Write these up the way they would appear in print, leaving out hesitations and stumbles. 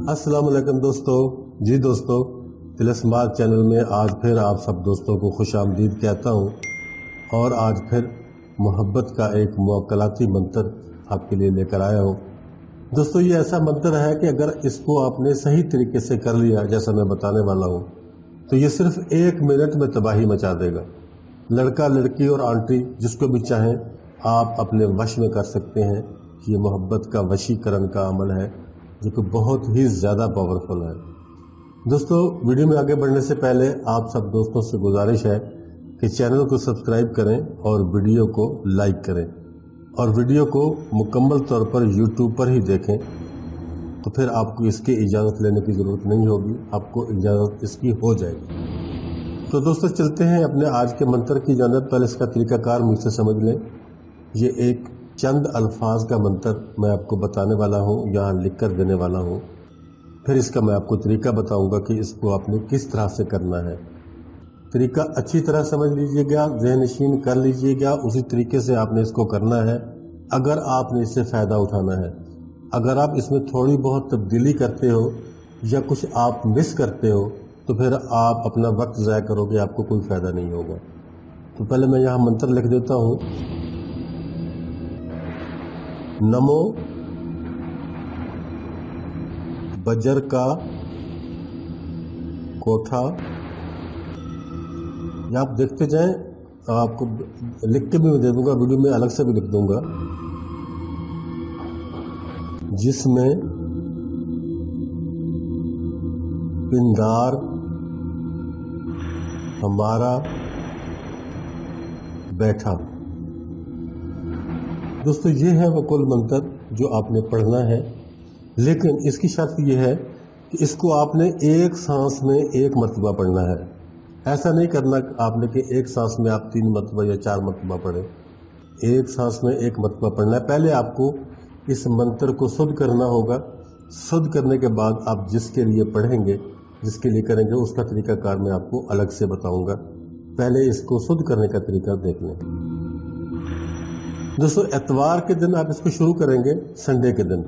अस्सलाम वालेकुम दोस्तों। जी दोस्तों, तिलस्मार्ट चैनल में आज फिर आप सब दोस्तों को खुश आमदीद कहता हूँ और आज फिर मोहब्बत का एक मुअक्कलाती मंत्र आपके लिए लेकर आया हूँ। दोस्तों, ये ऐसा मंत्र है कि अगर इसको आपने सही तरीके से कर लिया जैसा मैं बताने वाला हूँ तो ये सिर्फ 1 मिनट में तबाही मचा देगा। लड़का लड़की और आंटी जिसको भी चाहें आप अपने वश में कर सकते हैं। ये मोहब्बत का वशीकरण का अमल है जो कि बहुत ही ज़्यादा पावरफुल है। दोस्तों, वीडियो में आगे बढ़ने से पहले आप सब दोस्तों से गुजारिश है कि चैनल को सब्सक्राइब करें और वीडियो को लाइक करें और वीडियो को मुकम्मल तौर पर यूट्यूब पर ही देखें, तो फिर आपको इसकी इजाज़त लेने की ज़रूरत नहीं होगी, आपको इजाज़त इसकी हो जाएगी। तो दोस्तों, चलते हैं अपने आज के मंत्र की जानिब। पहले इसका तरीक़ाकार मुझसे समझ लें। ये एक चंद अल्फाज का मंत्र मैं आपको बताने वाला हूँ, यहाँ लिख कर देने वाला हूँ। फिर इसका मैं आपको तरीका बताऊँगा कि इसको आपने किस तरह से करना है। तरीका अच्छी तरह समझ लीजिएगा, ज़हनशीन कर लीजिएगा, उसी तरीके से आपने इसको करना है अगर आपने इससे फ़ायदा उठाना है। अगर आप इसमें थोड़ी बहुत तब्दीली करते हो या कुछ आप मिस करते हो तो फिर आप अपना वक्त ज़ाया करोगे, आपको कोई फ़ायदा नहीं होगा। तो पहले मैं यहाँ मंत्र लिख देता हूँ। नमो बजर का कोठा। या आप देखते जाएं, आपको लिख के भी मैं दे दूंगा, वीडियो में अलग से भी लिख दूंगा। जिसमें पिंदार हमारा बैठा। दोस्तों, ये है वो कुल मंत्र जो आपने पढ़ना है, लेकिन इसकी शर्त ये है कि इसको आपने एक सांस में एक मरतबा पढ़ना है। ऐसा नहीं करना आपने कि एक सांस में आप 3 मरतबा या 4 मरतबा पढ़ें। एक सांस में एक मरतबा पढ़ना है। पहले आपको इस मंत्र को शुद्ध करना होगा। शुद्ध करने के बाद आप जिसके लिए पढ़ेंगे, जिसके लिए करेंगे, उसका तरीकाकार मैं आपको अलग से बताऊंगा। पहले इसको शुद्ध करने का तरीका देख लें। दोस्तों, एतवार के दिन आप इसको शुरू करेंगे, संडे के दिन,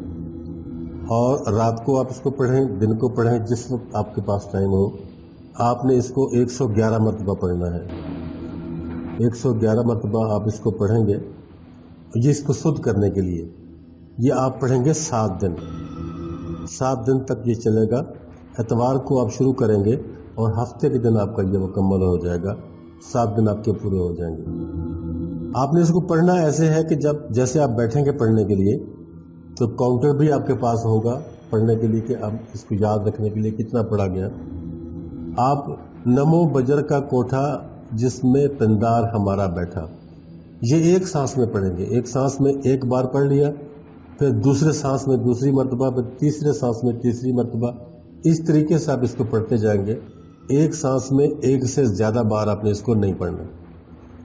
और रात को आप इसको पढ़ें, दिन को पढ़ें, जिस वक्त आपके पास टाइम हो। आपने इसको 111 मरतबा पढ़ना है। 111 मरतबा आप इसको पढ़ेंगे। ये इसको शुद्ध करने के लिए ये आप पढ़ेंगे 7 दिन। 7 दिन तक ये चलेगा। एतवार को आप शुरू करेंगे और हफ्ते के दिन आपका ये मुकम्मल हो जाएगा। 7 दिन आपके पूरे हो जाएंगे। आपने इसको पढ़ना ऐसे है कि जैसे आप बैठेंगे पढ़ने के लिए तो काउंटर भी आपके पास होगा पढ़ने के लिए कि आप इसको याद रखने के लिए कितना पढ़ा गया। आप नमो बजर का कोठा जिसमें पिंदार हमारा बैठा, ये एक सांस में पढ़ेंगे। एक सांस में एक बार पढ़ लिया, फिर दूसरे सांस में दूसरी मरतबा, फिर तीसरे सांस में तीसरी मरतबा। इस तरीके से आप इसको पढ़ते जाएंगे। एक सांस में एक से ज़्यादा बार आपने इसको नहीं पढ़ना।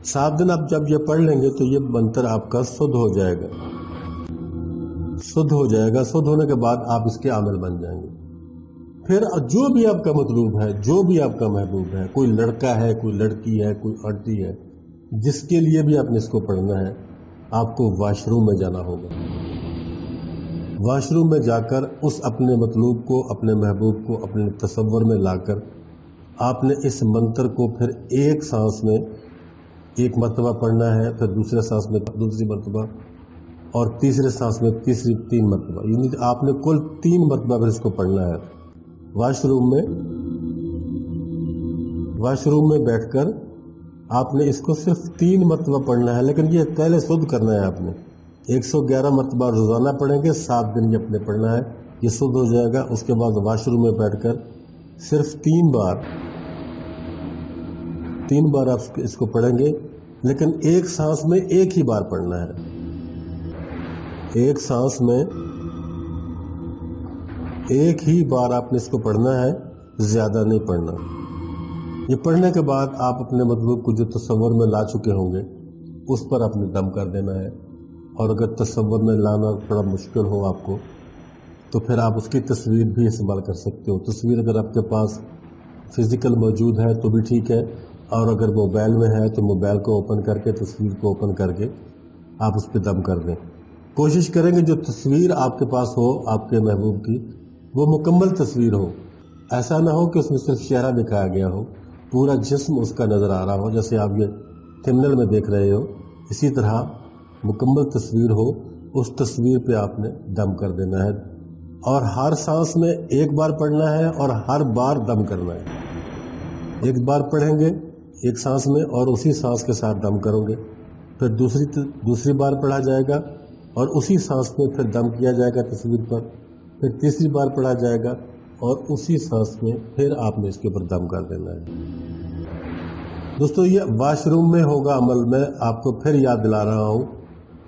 7 दिन आप जब ये पढ़ लेंगे तो ये मंत्र आपका शुद्ध हो जाएगा। शुद्ध हो जाएगा। शुद्ध होने के बाद आप इसके आमिल बन जाएंगे। फिर जो भी आपका मतलूब है, जो भी आपका महबूब है, कोई लड़का है, कोई लड़की है, कोई आंटी है, जिसके लिए भी आपने इसको पढ़ना है, आपको वॉशरूम में जाना होगा। वॉशरूम में जाकर उस अपने मतलूब को, अपने महबूब को अपने तसव्वुर में लाकर आपने इस मंत्र को फिर एक सांस में एक मरतबा पढ़ना है, फिर दूसरे सांस में दूसरी मरतबा और तीसरे सांस में 3 मरतबा। यानी आपने कुल 3 मरतबा फिर इसको पढ़ना है वॉशरूम में बैठकर आपने इसको सिर्फ 3 मरतबा पढ़ना है। लेकिन ये पहले शुद्ध करना है आपने। 111 मरतबा रोज़ाना पढ़ेंगे, 7 दिन ये अपने पढ़ना है, ये शुद्ध हो जाएगा। उसके बाद वॉशरूम में बैठकर सिर्फ 3 बार आप इसको पढ़ेंगे, लेकिन एक सांस में एक ही बार पढ़ना है। एक सांस में एक ही बार आपने इसको पढ़ना है, ज़्यादा नहीं पढ़ना। ये पढ़ने के बाद आप अपने मतलूब को जो तसव्वुर में ला चुके होंगे उस पर आपने दम कर देना है। और अगर तसव्वुर में लाना थोड़ा मुश्किल हो आपको तो फिर आप उसकी तस्वीर भी इस्तेमाल कर सकते हो। तस्वीर अगर आपके पास फिज़िकल मौजूद है तो भी ठीक है, और अगर मोबाइल में है तो मोबाइल को ओपन करके, तस्वीर को ओपन करके आप उस पर दम कर दें। कोशिश करेंगे जो तस्वीर आपके पास हो आपके महबूब की, وہ مکمل تصویر ہو. ایسا نہ ہو کہ اس میں صرف چہرہ دکھایا گیا ہو، پورا جسم اس کا نظر آ رہا ہو، جیسے آپ یہ تھمبنیل میں دیکھ رہے ہو. اسی طرح مکمل تصویر ہو، اس تصویر پہ آپ نے دم کر دینا ہے، اور ہر سانس میں ایک بار پڑھنا ہے اور ہر بار دم کرنا ہے. ایک بار پڑھیں گے ایک سانس میں اور اسی سانس کے ساتھ دم کرو گے، پھر دوسری بار پڑھا جائے گا اور اسی سانس میں پھر دم کیا جائے گا تصویر پر، پھر تیسری بار پڑھا جائے گا اور اسی سانس میں پھر آپ نے اس کے اوپر دم کر دینا ہے. دوستو یہ واش روم میں ہوگا عمل. میں آپ کو پھر یاد دلا رہا ہوں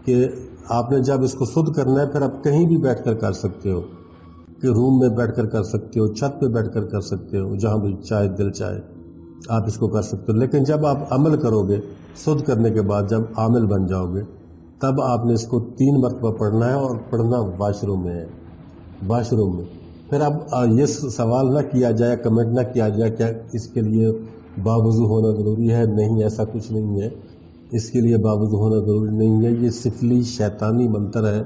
کہ آپ نے جب اس کو سدھ کرنا ہے پھر آپ کہیں بھی بیٹھ کر کر سکتے ہو، کہ روم میں بیٹھ کر سکتے ہو، چھت پہ بیٹھ کر سکتے ہو، جہاں بھی چاہے دل چاہے آپ اس کو کر سکتے ہو. لیکن جب آپ عمل کرو گے سدھ کرنے کے بعد، جب عامل بن جاؤ گے، تب آپ نے اس کو 3 مرتبہ پڑھنا ہے اور پڑھنا واش روم میں ہے. واش روم میں پھر اب یہ سوال نہ کیا جائے، کمنٹ نہ کیا جائے کیا اس کے لیے باوضو ہونا ضروری ہے. نہیں، ایسا کچھ نہیں ہے. اس کے لیے باوضو ہونا ضروری نہیں ہے. یہ سفلی شیطانی منتر ہے،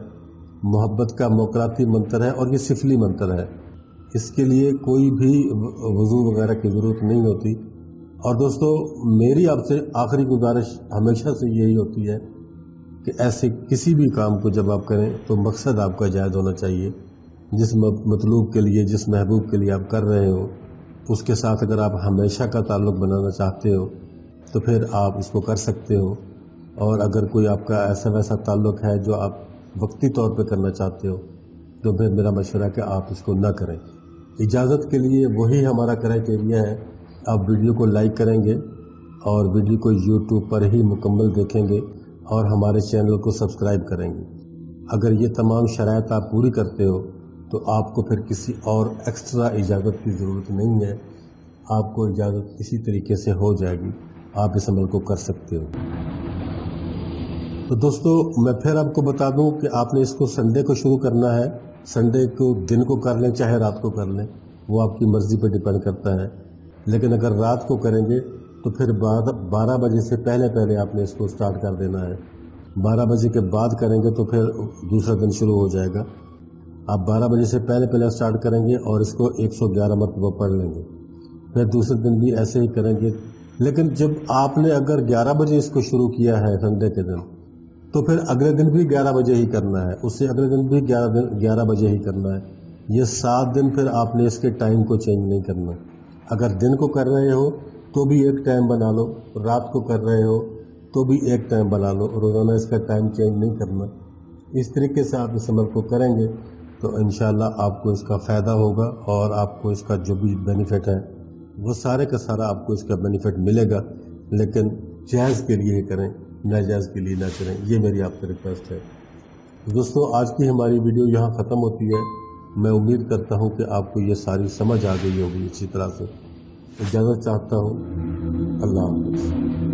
محبت کا موکلاتی منتر ہے، اور یہ سفلی منتر ہے. اس کے لیے کوئی بھی وضو وغیرہ کی ضرورت نہیں ہوتی. اور دوستو میری آپ سے آخری گزارش ہمیشہ سے یہی ہوتی ہے کہ ایسے کسی بھی کام کو جب آپ کریں تو مقصد آپ کا جائز ہونا چاہیے. جس مطلوب کے لیے، جس محبوب کے لیے آپ کر رہے ہو، اس کے ساتھ اگر آپ ہمیشہ کا تعلق بنانا چاہتے ہو تو پھر آپ اس کو کر سکتے ہو. اور اگر کوئی آپ کا ایسا ویسا تعلق ہے جو آپ وقتی طور پہ کرنا چاہتے ہو تو پھر میرا مشورہ ہے کہ آپ اس کو نہ کریں. اجازت کے لیے وہی ہمارا کرائٹیریا ہے. آپ ویڈیو کو لائک کریں گے اور ویڈیو کو یوٹیوب پر ہی مکمل دیکھیں گے اور ہمارے چینل کو سبسکرائب کریں گے. اگر یہ تمام شرائط آپ پوری کرتے ہو تو آپ کو پھر کسی اور ایکسٹرا اجازت کی ضرورت نہیں ہے. آپ کو اجازت اسی طریقے سے ہو جائے گی، آپ اس عمل کو کر سکتے ہو. تو دوستو میں پھر آپ کو بتا دوں کہ آپ نے اس کو سنڈے کو شروع کرنا ہے. سنڈے کو دن کو کر لیں چاہے رات کو کر لیں، وہ آپ کی مرضی پہ ڈیپینڈ کرتا ہے. لیکن اگر رات کو کریں گے تو پھر 12 بجے سے پہلے آپ نے اس کو سٹارٹ کر دینا ہے. 12 بجے کے بعد کریں گے تو پھر دوسرا دن شروع ہو جائے گا. آپ 12 بجے سے پہلے سٹارٹ کریں گے اور اس کو 111 مرتبہ پڑھ لیں گے. پھر دوسرے دن بھی ایسے ہی کریں گے. لیکن جب آپ نے اگر 11 بجے اس کو شروع کیا ہے سنڈے کے دن، تو پھر اگلے دن بھی 11 بجے ہی کرنا ہے، اس سے اگلے دن بھی 11 بجے ہی کرنا ہے. یہ 7 دن پھر آپ نے اس کے ٹائم کو چینج نہیں کرنا. اگر دن کو کر رہے ہو تو بھی ایک ٹائم بنا لو، رات کو کر رہے ہو تو بھی ایک ٹائم بنا لو، روزانہ اس کا ٹائم چینج نہیں کرنا. اس طریقے سے آپ اس عمل کو کریں گے تو انشاءاللہ آپ کو اس کا فائدہ ہوگا، اور آپ کو اس کا جو بھی بینیفٹ ہے وہ سارے کا سارا آپ کو اس کا بینیفٹ ملے گا. لیکن جائز کے لیے ہی کریں، ناجائز کے لیے نہ کریں. یہ میری آپ سے ریکویسٹ ہے. دوستو آج کی ہماری ویڈیو یہاں ختم ہوتی ہے. میں امید کرتا ہوں کہ آپ کو یہ ساری سمجھ آ گئی ہوگی اچھی طرح سے. اجازت چاہتا ہوں. اللہ حافظ.